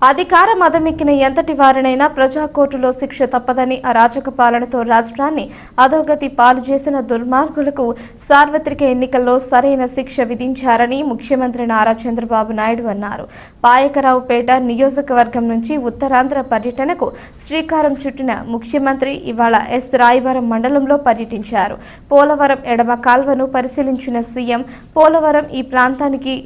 అధికార మదమెక్కిన ఎంతటి వారినైనా ప్రజా కోర్టులో శిక్ష తప్పదని అరాచక పాలనతో రాష్ట్రాన్ని అధోగతి పాలు చేసిన దుర్మార్గులకు సార్వత్రిక ఎన్నికల్లో సరైన శిక్ష విధించారని ముఖ్యమంత్రి నారా చంద్రబాబు నాయుడు అన్నారు. పాయకరావుపేట నియోజకవర్గం నుంచి ఉత్తరాంధ్ర పర్యటనకు శ్రీకారం చుట్టిన ముఖ్యమంత్రి ఇవాళ ఎస్ రాయవరం మండలంలో పర్యటించారు. పోలవరం ఎడమ కాల్వను పరిశీలించిన సీఎం పోలవరం ఈ ప్రాంతానికి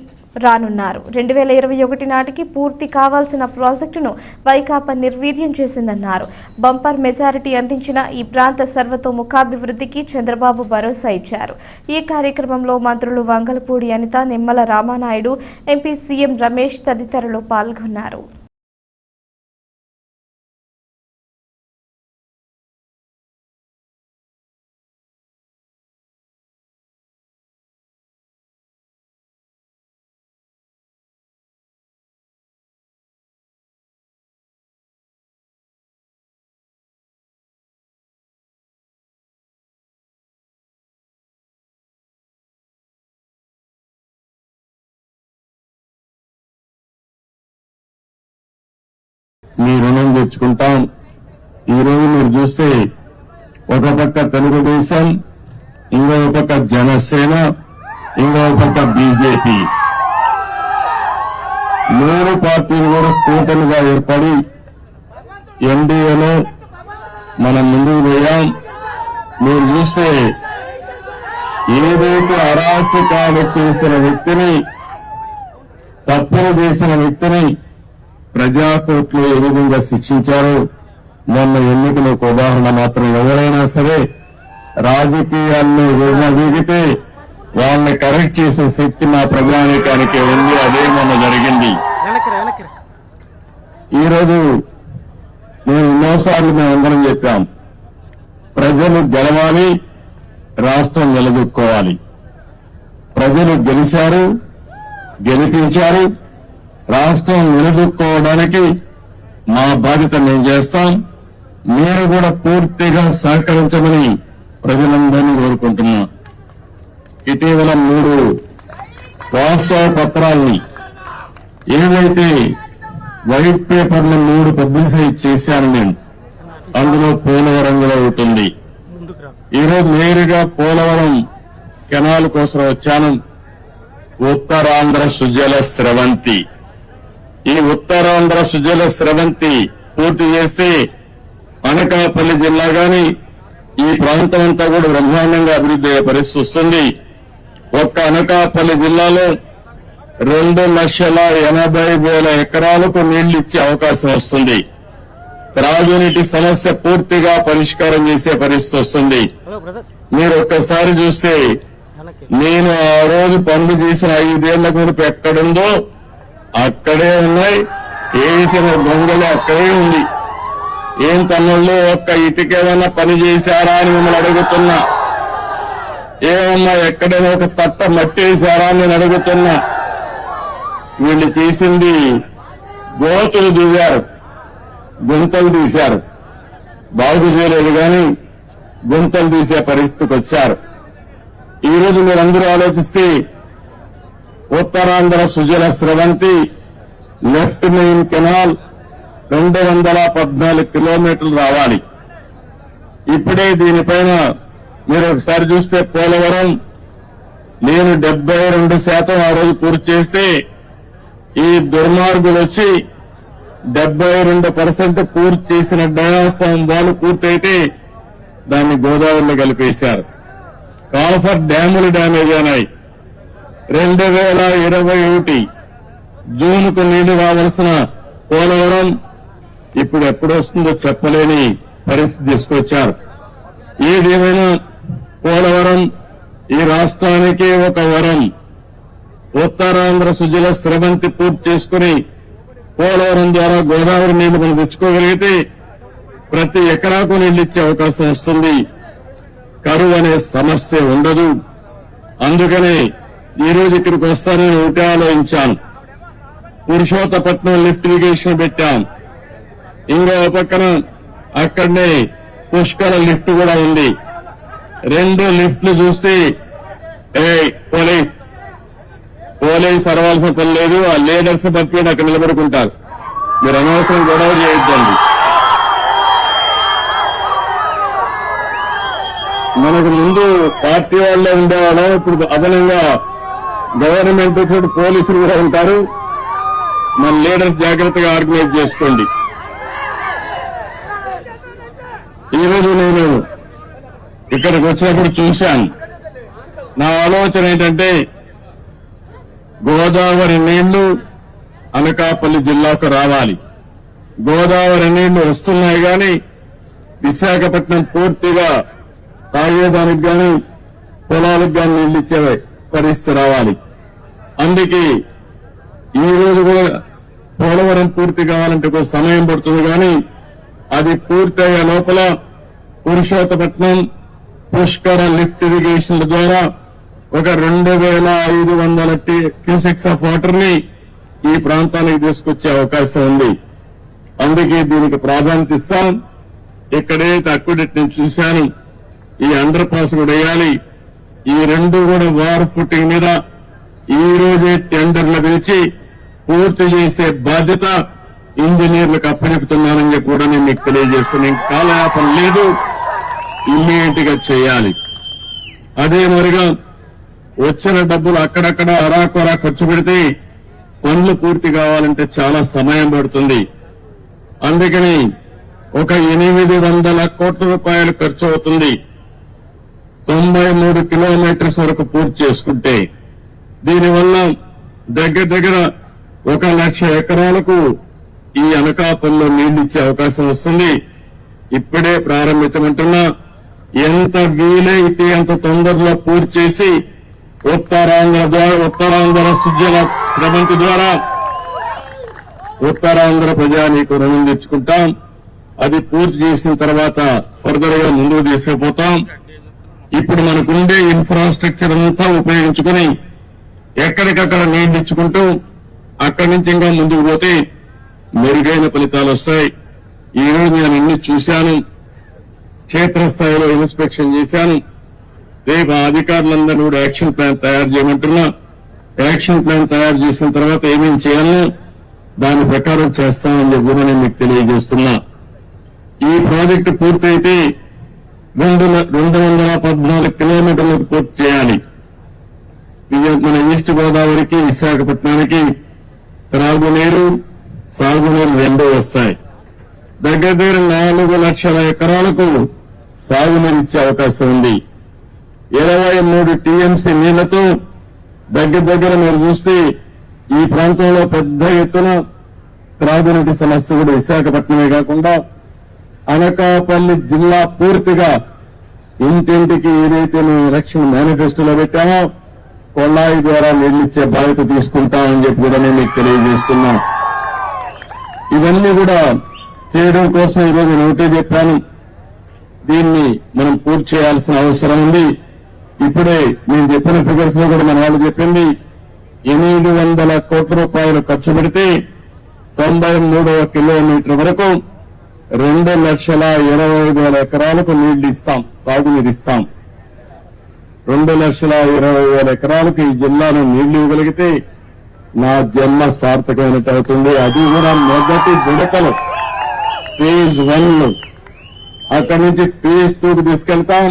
రానున్నారు. 2021 నాటికి పూర్తి కావాల్సిన ప్రాజెక్టును వైకాపా నిర్వీర్యం చేసిందన్నారు. బంపర్ మెజారిటీ అందించిన ఈ ప్రాంత సర్వతోముఖాభివృద్ధికి చంద్రబాబు భరోసా ఇచ్చారు. ఈ కార్యక్రమంలో మంత్రులు వంగలపూడి అనిత, నిమ్మల రామానాయుడు, ఎంపీ సీఎం రమేష్ తదితరులు పాల్గొన్నారు. మీ రుణం తెచ్చుకుంటాం. ఈరోజు మీరు చూస్తే ఒక పక్క తెలుగుదేశం, ఇంకో పక్క జనసేన, ఇంకో పక్క బీజేపీ, 3 పార్టీలు కూడా కూటమిగా ఏర్పడి ఎన్డీఏలో మనం ముందుకు పోయాం. మీరు చూస్తే ఏదైతే అరాచకాలు చేసిన వ్యక్తిని, తప్పులు చేసిన వ్యక్తిని ప్రజాకోర్టులో ఏ విధంగా శిక్షించారో మొన్న ఎన్నికలు ఒక ఉదాహరణ మాత్రం. ఎవరైనా సరే రాజకీయాల్లో విర్రవీగితే వాళ్ళని కరెక్ట్ చేసే శక్తి మా ప్రజానీకానికి ఉంది. అదే మొన్న జరిగింది. ఈరోజు నేను ఎన్నోసార్లు మేమందరం చెప్పాం, ప్రజలు గెలవాలి, రాష్ట్రం నిలదొక్కోవాలి. ప్రజలు గెలిచారు, గెలిపించారు. రాష్ట్రం నిలదొక్కోవడానికి మా బాధ్యత మేము చేస్తాం. మీరు కూడా పూర్తిగా సహకరించమని ప్రజలందరినీ కోరుకుంటున్నా. ఇటీవల 3 వాస్తవ పత్రాల్ని, ఏవైతే వైట్ పేపర్లు 3 పబ్లిసైజ్ చేశాను నేను, అందులో పోలవరం కూడా ఉంటుంది. ఈరోజు నేరుగా పోలవరం కెనాల్ కోసం వచ్చాను. ఉత్తరాంధ్ర సుజల స్రవంతి, ఈ ఉత్తరాంధ్ర సుజల స్రవంతి పూర్తి చేస్తే అనకాపల్లి జిల్లా గాని ఈ ప్రాంతం అంతా కూడా బ్రహ్మాండంగా అభివృద్ధి అయ్యే పరిస్థితి వస్తుంది. ఒక్క అనకాపల్లి జిల్లాలో 2,80,000 ఎకరాలకు నీళ్లు ఇచ్చే అవకాశం వస్తుంది. త్రాగునీటి సమస్య పూర్తిగా పరిష్కారం చేసే పరిస్థితి వస్తుంది. మీరు ఒక్కసారి చూస్తే నేను ఆ రోజు పనులు చేసిన 5 ఏళ్ల మునుపు ఎక్కడుందో అక్కడే ఉన్నాయి. వేసిన దొంగలు అక్కడే ఉంది. ఏం తమ్ముళ్ళు ఒక్క ఇటుకేమన్నా పని చేశారా అని మిమ్మల్ని అడుగుతున్నా. ఏమన్నా ఎక్కడైనా ఒక తట్ట మట్టి వేశారా అని నేను అడుగుతున్నా. వీళ్ళు చేసింది గోతులు దిగారు, గుంతలు తీశారు. బాగు చేయలేదు కానీ గుంతలు తీసే పరిస్థితికి వచ్చారు. ఈరోజు మీరందరూ ఆలోచిస్తే Uttarandhra Sujala Sravanthi left main canal 214 కిలోమీటర్లు రావాలి. ఇప్పుడే దీనిపైన మీరు ఒకసారి చూస్తే పోలవరం నేను 72% ఆ రోజు పూర్తి చేస్తే ఈ దుర్మార్గులు వచ్చి 72% పూర్తి చేసిన డయాఫ్రామ్ వాళ్ళు పూర్తయితే దాన్ని గోదావరిలో కలిపేశారు. కాల్ఫర్ డ్యాములు డ్యామేజ్ అయినాయి. 2021 జూన్కు నీళ్లు రావాల్సిన పోలవరం ఇప్పుడు ఎప్పుడు వస్తుందో చెప్పలేని పరిస్థితి తీసుకొచ్చారు. ఏదేమైనా పోలవరం ఈ రాష్ట్రానికి ఒక వరం. ఉత్తరాంధ్ర సుజల స్రవంతి పూర్తి చేసుకుని పోలవరం ద్వారా గోదావరి నీళ్లు మనం తెచ్చుకోగలిగితే ప్రతి ఎకరాకు నీళ్లు ఇచ్చే అవకాశం వస్తుంది. కరువు అనే సమస్య ఉండదు. అందుకనే ఈ రోజు ఇక్కడికి వస్తానని ఒకటే ఆలోచించాను. పురుషోత్తపట్నం లిఫ్ట్ ఇరిగేషన్ పెట్టాం. ఇంకో పక్కన అక్కడనే పుష్కర లిఫ్ట్ కూడా ఉంది. 2 లిఫ్ట్లు చూసి పోలీస్ అరవాల్సిన పని లేదు. ఆ లీడర్స్ పంపి అక్కడ నిలబడుకుంటారు. మీరు అనవసరం గొడవ చేయొద్దండి. మనకు ముందు పార్టీ వాళ్ళే ఉండేవాళ్ళం, ఇప్పుడు అదనంగా గవర్నమెంట్ చూడు పోలీసులు కూడా ఉంటారు. మన లీడర్స్ జాగ్రత్తగా ఆర్గనైజ్ చేసుకోండి. ఈరోజు నేను ఇక్కడికి వచ్చినప్పుడు చూశాను. నా ఆలోచన ఏంటంటే గోదావరి నీళ్లు అనకాపల్లి జిల్లాకు రావాలి. గోదావరి నీళ్లు వస్తున్నాయి కానీ విశాఖపట్నం పూర్తిగా తాగేదానికి గాని పొలాలకు గాని నీళ్లు ఇచ్చే పరిస్థితి రావాలి. అందుకే ఈ రోజు కూడా పోలవరం పూర్తి కావాలంటే కొంచెం సమయం పడుతుంది కానీ అది పూర్తయ్యే లోపల పురుషోత్తపట్నం పుష్కర లిఫ్ట్ ఇరిగేషన్ల ద్వారా ఒక 2,500 క్యూసెక్స్ ఆఫ్ వాటర్ ని ఈ ప్రాంతానికి తీసుకొచ్చే అవకాశం ఉంది. అందుకే దీనికి ప్రాధాన్యత ఇస్తాం. ఇక్కడైతే అక్కుడెట్ నేను చూశాను, ఈ అండర్ పాస్ కూడా వేయాలి. ఈ రెండు కూడా వార్ ఫుటింగ్ మీద ఈ రోజే టెండర్లు పిలిచి పూర్తి చేసే బాధ్యత ఇంజనీర్లకు అప్పచెపుతున్నానని చెప్పి కూడా నేను మీకు తెలియజేస్తున్నాను. కాలయాపన లేదు, ఇమ్మీడియట్ గా చేయాలి. అదే మరిగా వచ్చిన డబ్బులు అక్కడక్కడ అరాకొరా ఖర్చు పెడితే పనులు పూర్తి కావాలంటే చాలా సమయం పడుతుంది. అందుకని ఒక 800 కోట్ల రూపాయలు ఖర్చు అవుతుంది 93 కిలోమీటర్స్ వరకు పూర్తి చేసుకుంటే. దీనివల్ల దగ్గర 1,00,000 ఎకరాలకు ఈ అనకాపల్లిలో నీళ్లు ఇచ్చే అవకాశం వస్తుంది. ఇప్పుడే ప్రారంభించమంటున్నా. ఎంత వీలైతే అంత తొందరలో పూర్తి చేసి ఉత్తరాంధ్ర సుజల శ్రవంతి ద్వారా ఉత్తరాంధ్ర ప్రజానీకు రుణం తెచ్చుకుంటాం. అది పూర్తి చేసిన తర్వాత ఫర్దర్ గా ముందుకు తీసుకుపోతాం. ఇప్పుడు మనకుండే ఇన్ఫ్రాస్ట్రక్చర్ అంతా ఉపయోగించుకుని ఎక్కడికక్కడ నీళ్లు ఇచ్చుకుంటూ అక్కడి నుంచి ఇంకా ముందుకు పోతే మెరుగైన ఫలితాలు వస్తాయి. ఈ రోజు నేను అన్ని చూశాను, క్షేత్రస్థాయిలో ఇన్స్పెక్షన్ చేశాను. రేపు అధికారులందరూ కూడా యాక్షన్ ప్లాన్ తయారు చేయమంటున్నా. యాక్షన్ ప్లాన్ తయారు చేసిన తర్వాత ఏమేమి చేయాలో దాని ప్రకారం చేస్తామని చెప్పి కూడా నేను మీకు తెలియజేస్తున్నా. ఈ ప్రాజెక్టు పూర్తయితే 214 కిలోమీటర్లకు పూర్తి చేయాలి. మన ఈస్ట్ గోదావరికి విశాఖపట్నానికి త్రాగునీరు సాగునీరు రెండూ వస్తాయి. దగ్గర 4,00,000 ఎకరాలకు సాగునీరు ఇచ్చే అవకాశం ఉంది. 23 టీఎంసీ నీళ్లతో దగ్గర మీరు చూస్తే ఈ ప్రాంతంలో పెద్ద ఎత్తున త్రాగునీటి సమస్య కూడా విశాఖపట్నమే కాకుండా అనకాపల్లి జిల్లా పూర్తిగా ఇంటింటికి ఏదైతే మేము ఎలక్షన్ మేనిఫెస్టోలో పెట్టామో కొల్లాయి ద్వారా నీళ్లిచ్చే బాధ్యత తీసుకుంటామని చెప్పి కూడా నేను మీకు తెలియజేస్తున్నా. ఇవన్నీ కూడా చేయడం కోసం ఈరోజు నేను ఒకటే చెప్పాను, దీన్ని మనం పూర్తి చేయాల్సిన అవసరం ఉంది. ఇప్పుడే నేను చెప్పిన ఫిగర్స్ లో కూడా మన వాళ్ళు చెప్పింది 800 కోట్ల రూపాయలు ఖర్చు పెడితే 93వ కిలోమీటర్ వరకు 2,20,000 ఎకరాలకు నీళ్లు ఇస్తాం, సాగునీరు ఇస్తాం. 2,20,000 ఎకరాలకు ఈ జిల్లాలో నీళ్లు ఇవ్వగలిగితే నా జన్మ సార్థకమైనట్టు అవుతుంది. అది కూడా మొదటి విడతలు ఫేజ్ 1. అక్కడి నుంచి ఫేజ్ 2కు తీసుకెళ్తాం.